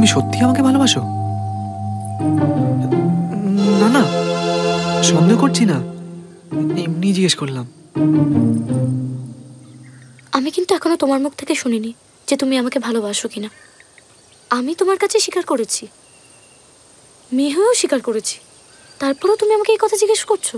তুমি সত্যি আমাকে ভালোবাসো? না না, সন্দেহ করছি না, এমনি জিজ্ঞেস করলাম। আমি কিন্তু এখনো তোমার মুখ থেকে শুনিনি যে তুমি আমাকে ভালোবাসো কিনা। আমি তোমার কাছে স্বীকার করেছি, মেয়েও স্বীকার করেছি, তারপরেও তুমি আমাকে এই কথা জিজ্ঞেস করছো।